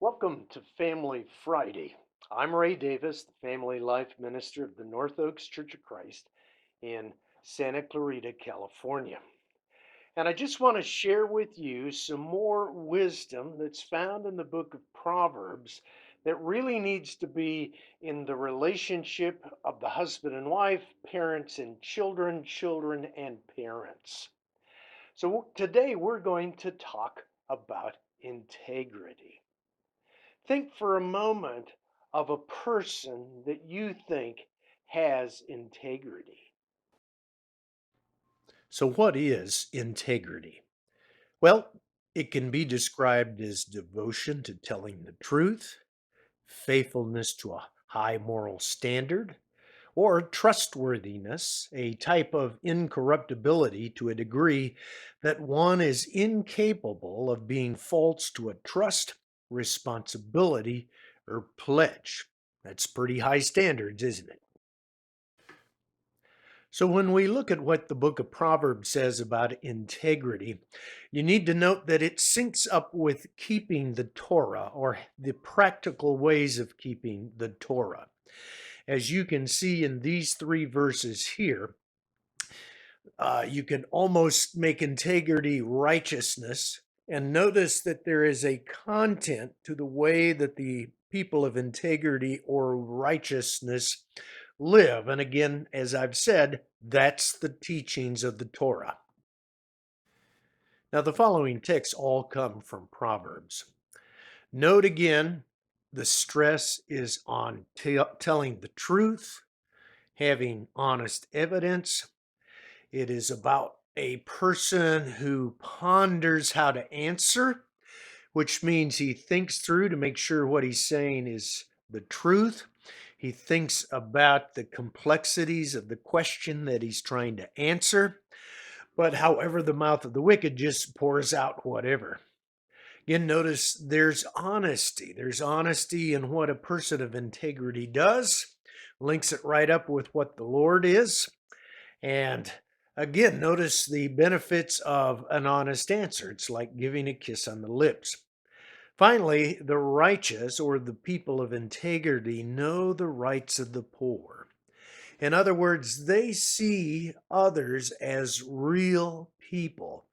Welcome to Family Friday. I'm Ray Davis, the Family Life Minister of the North Oaks Church of Christ in Santa Clarita, California. And I just want to share with you some more wisdom that's found in the book of Proverbs that really needs to be in the relationship of the husband and wife, parents and children, children and parents. So today we're going to talk about integrity. Think for a moment of a person that you think has integrity. So, what is integrity? Well, it can be described as devotion to telling the truth, faithfulness to a high moral standard, or trustworthiness, a type of incorruptibility to a degree that one is incapable of being false to a trust, responsibility, or pledge. That's pretty high standards, isn't it? So, when we look at what the book of Proverbs says about integrity, you need to note that it syncs up with keeping the Torah or the practical ways of keeping the Torah. As you can see in these three verses here, you can almost make integrity righteousness. And notice that there is a content to the way that the people of integrity or righteousness live. And again, as I've said, that's the teachings of the Torah. Now, the following texts all come from Proverbs. Note again, the stress is on telling the truth, having honest evidence. It is about a person who ponders how to answer, which means he thinks through to make sure what he's saying is the truth. He thinks about the complexities of the question that he's trying to answer. But however, the mouth of the wicked just pours out whatever. Again, notice there's honesty. There's honesty in what a person of integrity does, links it right up with what the Lord is. And again, notice the benefits of an honest answer. It's like giving a kiss on the lips. Finally, the righteous or the people of integrity know the rights of the poor. In other words, they see others as real people,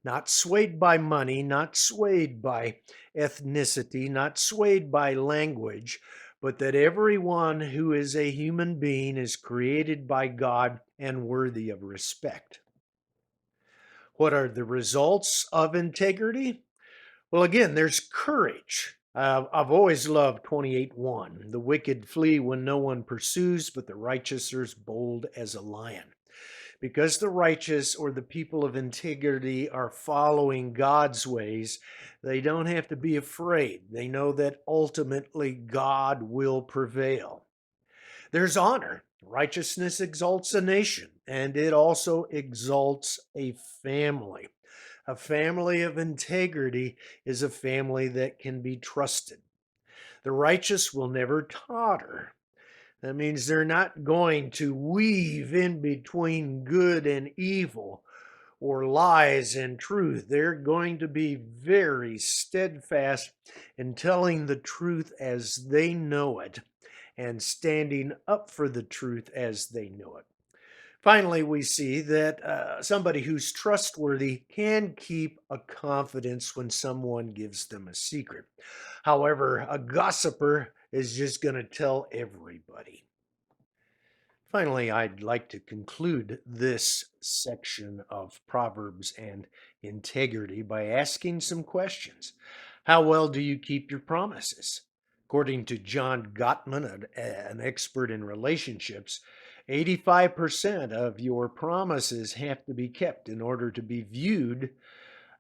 not swayed by money, not swayed by ethnicity, not swayed by language, but that everyone who is a human being is created by God and worthy of respect. What are the results of integrity? Well, again, there's courage. I've always loved 28:1. The wicked flee when no one pursues, but the righteous are as bold as a lion. Because the righteous or the people of integrity are following God's ways, they don't have to be afraid. They know that ultimately God will prevail. There's honor. Righteousness exalts a nation, and it also exalts a family. A family of integrity is a family that can be trusted. The righteous will never totter. That means they're not going to weave in between good and evil or lies and truth. They're going to be very steadfast in telling the truth as they know it and standing up for the truth as they know it. Finally, we see that somebody who's trustworthy can keep a confidence when someone gives them a secret. However, a gossiper is just going to tell everybody. Finally, I'd like to conclude this section of Proverbs and integrity by asking some questions. How well do you keep your promises? According to John Gottman, an expert in relationships, 85% of your promises have to be kept in order to be viewed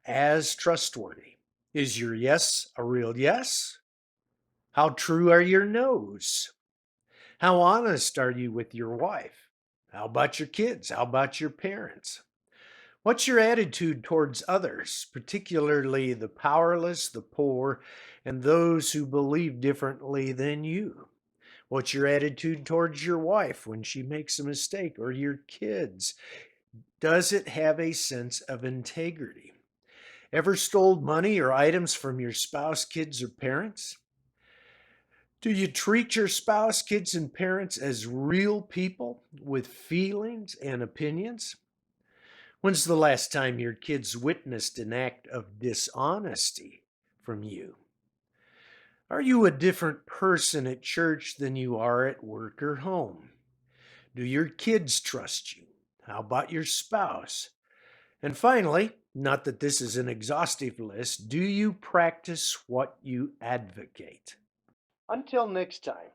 as trustworthy. Is your yes a real yes? How true are your no's? How honest are you with your wife? How about your kids? How about your parents? What's your attitude towards others, particularly the powerless, the poor, and those who believe differently than you? What's your attitude towards your wife when she makes a mistake or your kids? Does it have a sense of integrity? Ever stole money or items from your spouse, kids, or parents? Do you treat your spouse, kids, and parents as real people with feelings and opinions? When's the last time your kids witnessed an act of dishonesty from you? Are you a different person at church than you are at work or home? Do your kids trust you? How about your spouse? And finally, not that this is an exhaustive list, do you practice what you advocate? Until next time,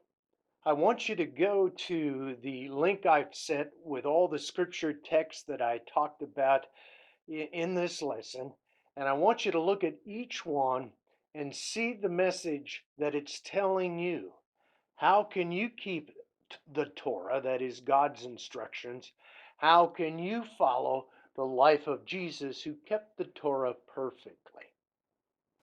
I want you to go to the link I've sent with all the scripture texts that I talked about in this lesson. And I want you to look at each one and see the message that it's telling you. How can you keep the Torah, that is God's instructions? How can you follow the life of Jesus who kept the Torah perfectly?